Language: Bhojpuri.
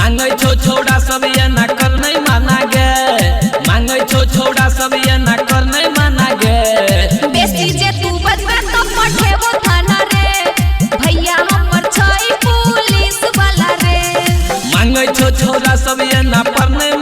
मांगे छो छोड़ा सब ये ना कर नहीं माना गे, मांगे छो छोड़ा सब ये ना कर नहीं माना गे। बेसी जे तू बजबा तो पठेबो थाना रे, भैया हमर छई पुलिस वाला रे। मांगे छो छोड़ा सब ये ना पर नहीं